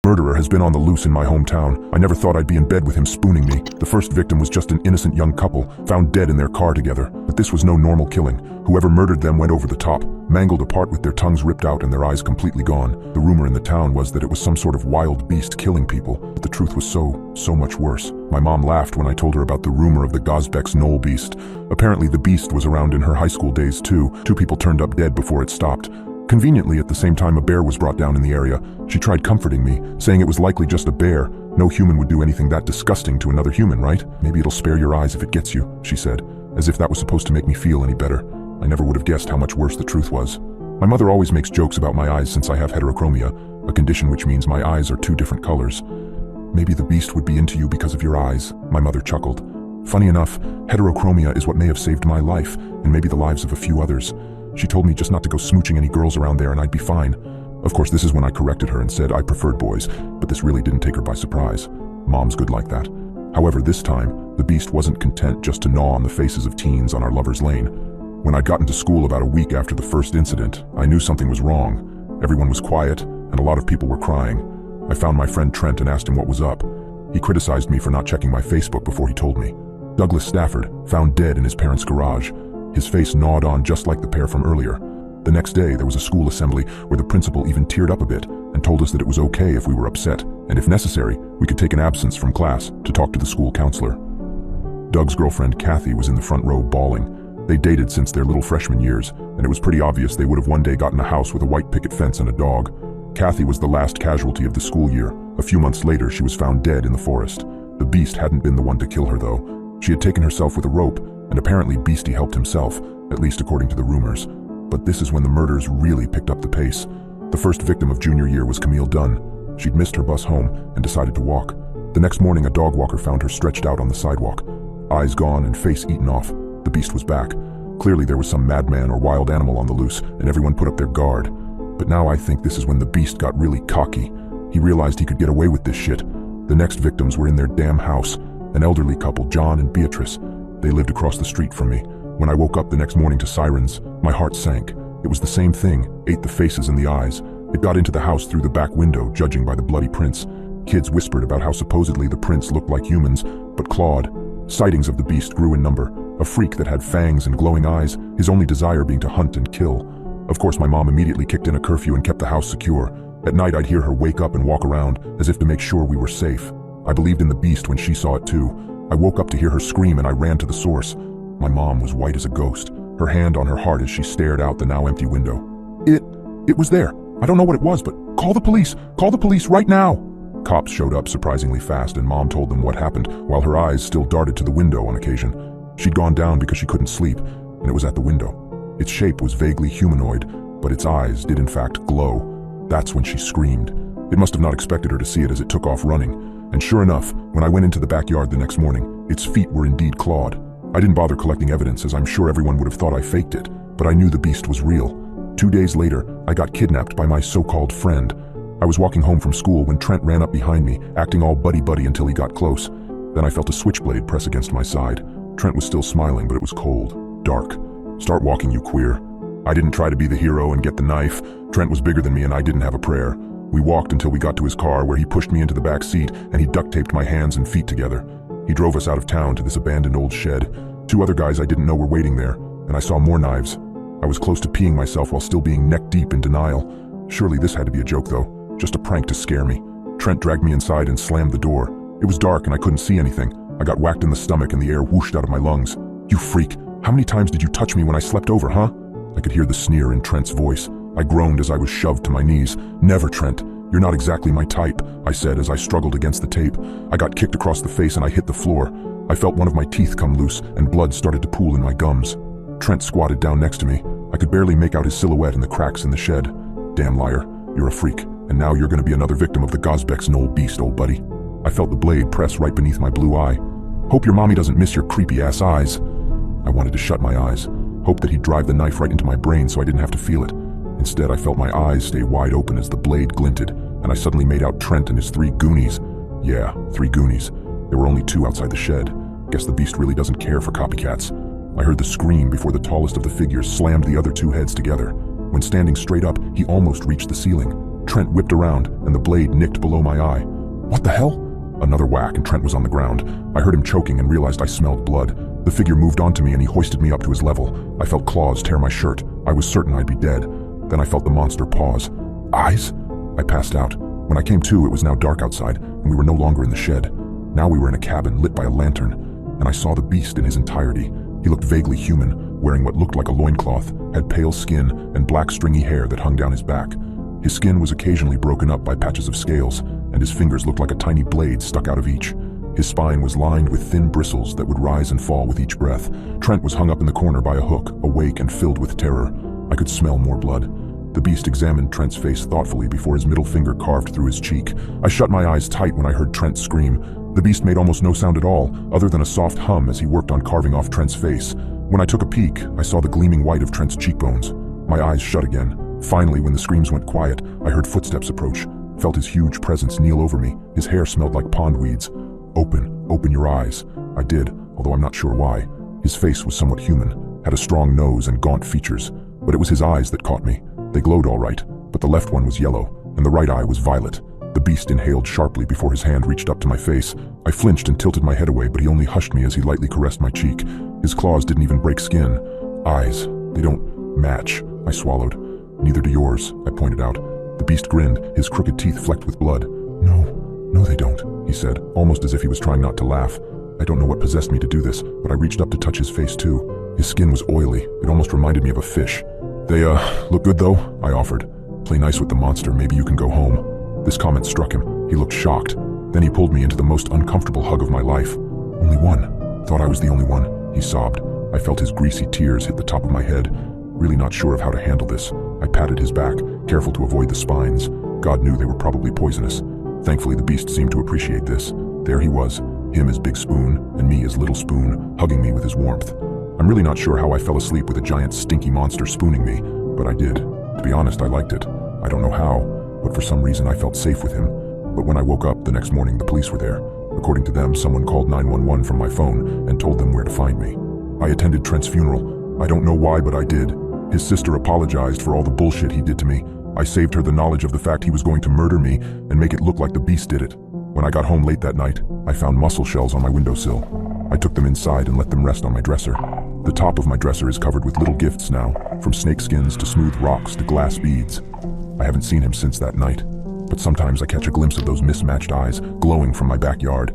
Murderer has been on the loose in my hometown. I never thought I'd be in bed with him spooning me. The first victim was just an innocent young couple, found dead in their car together. But this was no normal killing. Whoever murdered them went over the top, mangled apart with their tongues ripped out and their eyes completely gone. The rumor in the town was that it was some sort of wild beast killing people, but the truth was so much worse. My mom laughed when I told her about the rumor of the Gosbecks Knoll beast. Apparently the beast was around in her high school days too. 2 people turned up dead before it stopped. Conveniently, at the same time a bear was brought down in the area. She tried comforting me, saying it was likely just a bear. No human would do anything that disgusting to another human, right? Maybe it'll spare your eyes if it gets you, she said, as if that was supposed to make me feel any better. I never would have guessed how much worse the truth was. My mother always makes jokes about my eyes since I have heterochromia, a condition which means my eyes are 2 different colors. Maybe the beast would be into you because of your eyes, my mother chuckled. Funny enough, heterochromia is what may have saved my life, and maybe the lives of a few others. She told me just not to go smooching any girls around there and I'd be fine. Of course, this is when I corrected her and said I preferred boys, but this really didn't take her by surprise. Mom's good like that. However, this time, the beast wasn't content just to gnaw on the faces of teens on our lover's lane. When I'd gotten to school about a week after the first incident, I knew something was wrong. Everyone was quiet, and a lot of people were crying. I found my friend Trent and asked him what was up. He criticized me for not checking my Facebook before he told me. Douglas Stafford, found dead in his parents' garage. His face gnawed on just like the pair from earlier. The next day, there was a school assembly where the principal even teared up a bit and told us that it was okay if we were upset, and if necessary, we could take an absence from class to talk to the school counselor. Doug's girlfriend, Kathy, was in the front row bawling. They dated since their little freshman years, and it was pretty obvious they would have one day gotten a house with a white picket fence and a dog. Kathy was the last casualty of the school year. A few months later, she was found dead in the forest. The beast hadn't been the one to kill her, though. She had taken herself with a rope, and apparently Beastie helped himself, at least according to the rumors. But this is when the murders really picked up the pace. The first victim of junior year was Camille Dunn. She'd missed her bus home and decided to walk. The next morning, a dog walker found her stretched out on the sidewalk, eyes gone and face eaten off. The beast was back. Clearly there was some madman or wild animal on the loose, and everyone put up their guard. But now I think this is when the beast got really cocky. He realized he could get away with this shit. The next victims were in their damn house, an elderly couple, John and Beatrice. They lived across the street from me. When I woke up the next morning to sirens, my heart sank. It was the same thing, ate the faces and the eyes. It got into the house through the back window, judging by the bloody prints. Kids whispered about how supposedly the prints looked like humans, but clawed. Sightings of the beast grew in number. A freak that had fangs and glowing eyes, his only desire being to hunt and kill. Of course, my mom immediately kicked in a curfew and kept the house secure. At night, I'd hear her wake up and walk around, as if to make sure we were safe. I believed in the beast when she saw it too. I woke up to hear her scream and I ran to the source. My mom was white as a ghost, her hand on her heart as she stared out the now empty window. It was there. I don't know what it was, but call the police right now. Cops showed up surprisingly fast and Mom told them what happened while her eyes still darted to the window on occasion. She'd gone down because she couldn't sleep, and it was at the window. Its shape was vaguely humanoid, but its eyes did in fact glow. That's when she screamed. It must have not expected her to see it as it took off running. And sure enough, when I went into the backyard the next morning, its feet were indeed clawed. I didn't bother collecting evidence as I'm sure everyone would have thought I faked it, but I knew the beast was real. 2 days later, I got kidnapped by my so-called friend. I was walking home from school when Trent ran up behind me, acting all buddy-buddy until he got close. Then I felt a switchblade press against my side. Trent was still smiling, but it was cold, dark. Start walking, you queer. I didn't try to be the hero and get the knife. Trent was bigger than me and I didn't have a prayer. We walked until we got to his car where he pushed me into the back seat and he duct taped my hands and feet together. He drove us out of town to this abandoned old shed. 2 other guys I didn't know were waiting there, and I saw more knives. I was close to peeing myself while still being neck deep in denial. Surely this had to be a joke though, just a prank to scare me. Trent dragged me inside and slammed the door. It was dark and I couldn't see anything. I got whacked in the stomach and the air whooshed out of my lungs. You freak, how many times did you touch me when I slept over, huh? I could hear the sneer in Trent's voice. I groaned as I was shoved to my knees. Never, Trent. You're not exactly my type, I said as I struggled against the tape. I got kicked across the face and I hit the floor. I felt one of my teeth come loose and blood started to pool in my gums. Trent squatted down next to me. I could barely make out his silhouette in the cracks in the shed. Damn liar, you're a freak, and now you're gonna be another victim of the Gosbecks Knoll beast, old buddy. I felt the blade press right beneath my blue eye. Hope your mommy doesn't miss your creepy ass eyes. I wanted to shut my eyes, hoped that he'd drive the knife right into my brain so I didn't have to feel it. Instead, I felt my eyes stay wide open as the blade glinted, and I suddenly made out Trent and his 3 goonies. Yeah, 3 goonies. There were only 2 outside the shed. Guess the beast really doesn't care for copycats. I heard the scream before the tallest of the figures slammed the other 2 heads together. When standing straight up, he almost reached the ceiling. Trent whipped around, and the blade nicked below my eye. What the hell? Another whack, and Trent was on the ground. I heard him choking and realized I smelled blood. The figure moved onto me and he hoisted me up to his level. I felt claws tear my shirt. I was certain I'd be dead. Then I felt the monster pause. Eyes? I passed out. When I came to, it was now dark outside, and we were no longer in the shed. Now we were in a cabin lit by a lantern, and I saw the beast in his entirety. He looked vaguely human, wearing what looked like a loincloth, had pale skin and black stringy hair that hung down his back. His skin was occasionally broken up by patches of scales, and his fingers looked like a tiny blade stuck out of each. His spine was lined with thin bristles that would rise and fall with each breath. Trent was hung up in the corner by a hook, awake and filled with terror. I could smell more blood. The beast examined Trent's face thoughtfully before his middle finger carved through his cheek. I shut my eyes tight when I heard Trent scream. The beast made almost no sound at all, other than a soft hum as he worked on carving off Trent's face. When I took a peek, I saw the gleaming white of Trent's cheekbones. My eyes shut again. Finally, when the screams went quiet, I heard footsteps approach, felt his huge presence kneel over me. His hair smelled like pond weeds. Open your eyes. I did, although I'm not sure why. His face was somewhat human, had a strong nose and gaunt features, but it was his eyes that caught me. They glowed all right, but the left one was yellow, and the right eye was violet. The beast inhaled sharply before his hand reached up to my face. I flinched and tilted my head away, but he only hushed me as he lightly caressed my cheek. His claws didn't even break skin. Eyes, they don't match, I swallowed. Neither do yours, I pointed out. The beast grinned, his crooked teeth flecked with blood. No, they don't, he said, almost as if he was trying not to laugh. I don't know what possessed me to do this, but I reached up to touch his face too. His skin was oily. It almost reminded me of a fish. They, look good though, I offered. Play nice with the monster, maybe you can go home. This comment struck him. He looked shocked. Then he pulled me into the most uncomfortable hug of my life. Only one. Thought I was the only one, he sobbed. I felt his greasy tears hit the top of my head. Really not sure of how to handle this. I patted his back, careful to avoid the spines. God knew they were probably poisonous. Thankfully, the beast seemed to appreciate this. There he was, him as Big Spoon, and me as Little Spoon, hugging me with his warmth. I'm really not sure how I fell asleep with a giant stinky monster spooning me, but I did. To be honest, I liked it. I don't know how, but for some reason I felt safe with him. But when I woke up the next morning, the police were there. According to them, someone called 911 from my phone and told them where to find me. I attended Trent's funeral. I don't know why, but I did. His sister apologized for all the bullshit he did to me. I saved her the knowledge of the fact he was going to murder me and make it look like the beast did it. When I got home late that night, I found mussel shells on my windowsill. I took them inside and let them rest on my dresser. The top of my dresser is covered with little gifts now, from snakeskins to smooth rocks to glass beads. I haven't seen him since that night, but sometimes I catch a glimpse of those mismatched eyes glowing from my backyard.